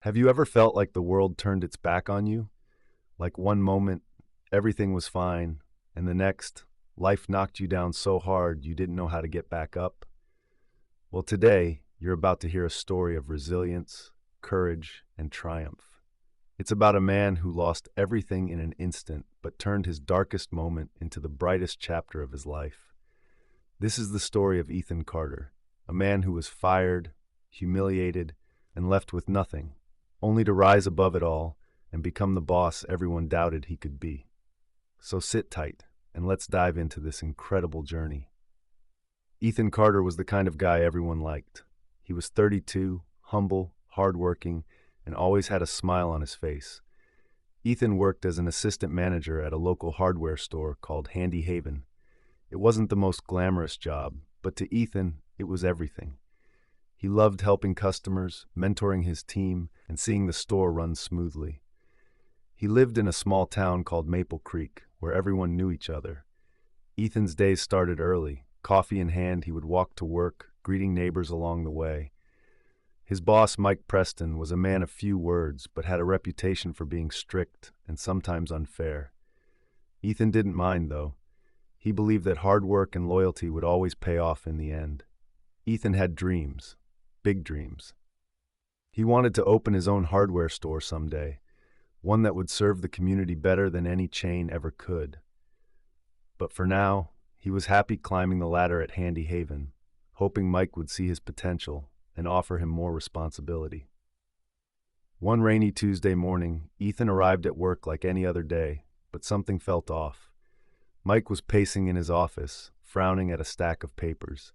Have you ever felt like the world turned its back on you? Like one moment, everything was fine, and the next, life knocked you down so hard you didn't know how to get back up? Well, today, you're about to hear a story of resilience, courage, and triumph. It's about a man who lost everything in an instant but turned his darkest moment into the brightest chapter of his life. This is the story of Ethan Carter, a man who was fired, humiliated, and left with nothing, only to rise above it all and become the boss everyone doubted he could be. So sit tight, and let's dive into this incredible journey. Ethan Carter was the kind of guy everyone liked. He was 32, humble, hardworking, and always had a smile on his face. Ethan worked as an assistant manager at a local hardware store called Handy Haven. It wasn't the most glamorous job, but to Ethan, it was everything. He loved helping customers, mentoring his team, and seeing the store run smoothly. He lived in a small town called Maple Creek, where everyone knew each other. Ethan's days started early. Coffee in hand, he would walk to work, greeting neighbors along the way. His boss, Mike Preston, was a man of few words, but had a reputation for being strict and sometimes unfair. Ethan didn't mind, though. He believed that hard work and loyalty would always pay off in the end. Ethan had dreams, big dreams. He wanted to open his own hardware store someday, one that would serve the community better than any chain ever could. But for now, he was happy climbing the ladder at Handy Haven, hoping Mike would see his potential and offer him more responsibility. One rainy Tuesday morning, Ethan arrived at work like any other day, but something felt off. Mike was pacing in his office, frowning at a stack of papers.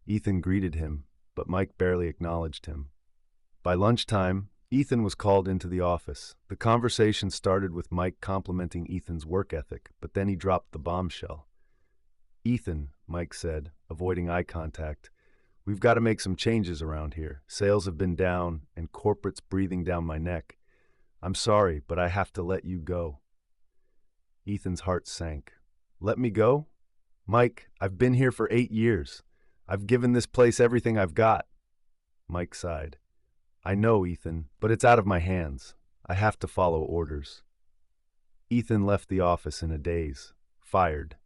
Ethan greeted him, but Mike barely acknowledged him. By lunchtime, Ethan was called into the office. The conversation started with Mike complimenting Ethan's work ethic, but then he dropped the bombshell. "Ethan," Mike said, avoiding eye contact, "we've got to make some changes around here. Sales have been down, and corporate's breathing down my neck. I'm sorry, but I have to let you go." Ethan's heart sank. "Let me go? Mike, I've been here for 8 years. I've given this place everything I've got." Mike sighed. "I know, Ethan, but it's out of my hands. I have to follow orders." Ethan left the office in a daze, fired.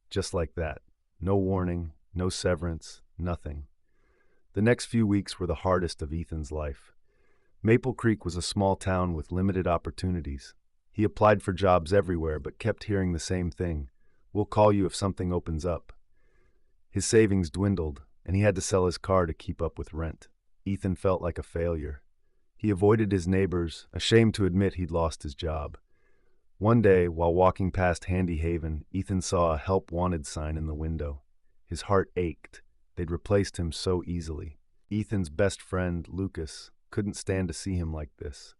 Just like that. No warning, no severance, nothing. The next few weeks were the hardest of Ethan's life. Maple Creek was a small town with limited opportunities. He applied for jobs everywhere but kept hearing the same thing: "We'll call you if something opens up." His savings dwindled, and he had to sell his car to keep up with rent. Ethan felt like a failure. He avoided his neighbors, ashamed to admit he'd lost his job. One day, while walking past Handy Haven, Ethan saw a "Help Wanted" sign in the window. His heart ached. They'd replaced him so easily. Ethan's best friend, Lucas, couldn't stand to see him like this.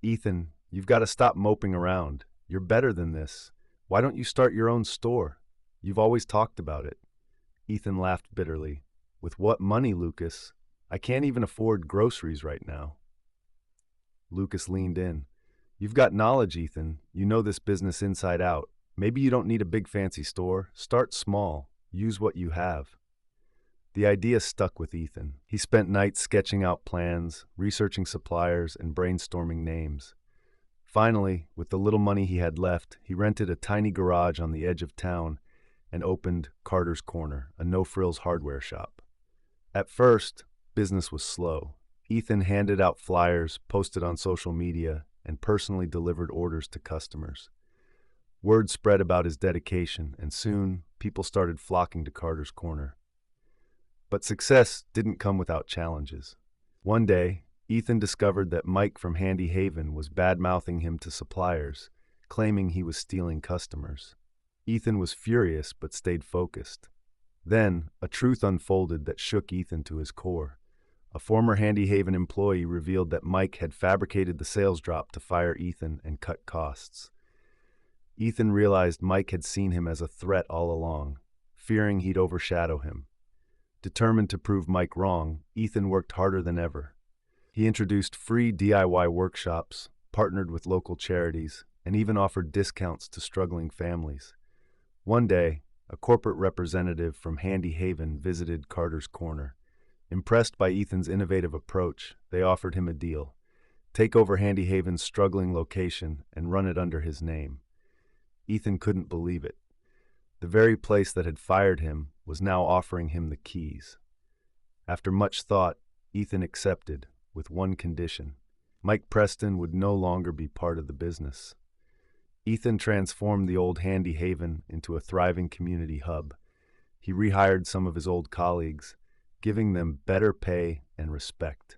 "Ethan, you've got to stop moping around. You're better than this. Why don't you start your own store? You've always talked about it." Ethan laughed bitterly. "With what money, Lucas? I can't even afford groceries right now." Lucas leaned in. "You've got knowledge, Ethan. You know this business inside out. Maybe you don't need a big fancy store. Start small. Use what you have." The idea stuck with Ethan. He spent nights sketching out plans, researching suppliers, and brainstorming names. Finally, with the little money he had left, he rented a tiny garage on the edge of town and opened Carter's Corner, a no-frills hardware shop. At first, business was slow. Ethan handed out flyers, posted on social media, and personally delivered orders to customers. Word spread about his dedication, and soon people started flocking to Carter's Corner. But success didn't come without challenges. One day, Ethan discovered that Mike from Handy Haven was bad-mouthing him to suppliers, claiming he was stealing customers. Ethan was furious but stayed focused. Then, a truth unfolded that shook Ethan to his core. A former Handy Haven employee revealed that Mike had fabricated the sales drop to fire Ethan and cut costs. Ethan realized Mike had seen him as a threat all along, fearing he'd overshadow him. Determined to prove Mike wrong, Ethan worked harder than ever. He introduced free DIY workshops, partnered with local charities, and even offered discounts to struggling families. One day, a corporate representative from Handy Haven visited Carter's Corner. Impressed by Ethan's innovative approach, they offered him a deal: take over Handy Haven's struggling location, and run it under his name. Ethan couldn't believe it. The very place that had fired him was now offering him the keys. After much thought, Ethan accepted, with one condition. Mike Preston would no longer be part of the business. Ethan transformed the old Handy Haven into a thriving community hub. He rehired some of his old colleagues, giving them better pay and respect.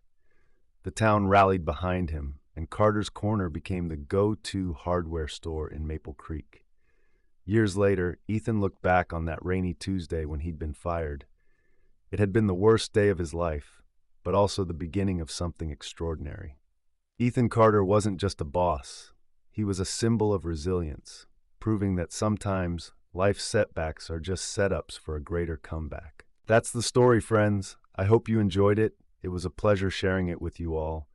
The town rallied behind him, and Carter's Corner became the go-to hardware store in Maple Creek. Years later, Ethan looked back on that rainy Tuesday when he'd been fired. It had been the worst day of his life, but also the beginning of something extraordinary. Ethan Carter wasn't just a boss. He was a symbol of resilience, proving that sometimes life's setbacks are just setups for a greater comeback. That's the story, friends. I hope you enjoyed it. It was a pleasure sharing it with you all.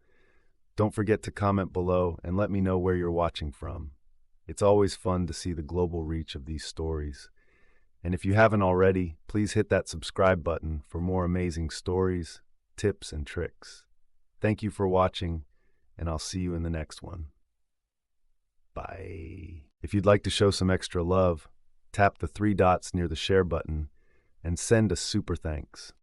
Don't forget to comment below and let me know where you're watching from. It's always fun to see the global reach of these stories. And if you haven't already, please hit that subscribe button for more amazing stories, tips, and tricks. Thank you for watching, and I'll see you in the next one. Bye. If you'd like to show some extra love, tap the 3 dots near the share button and send a super thanks.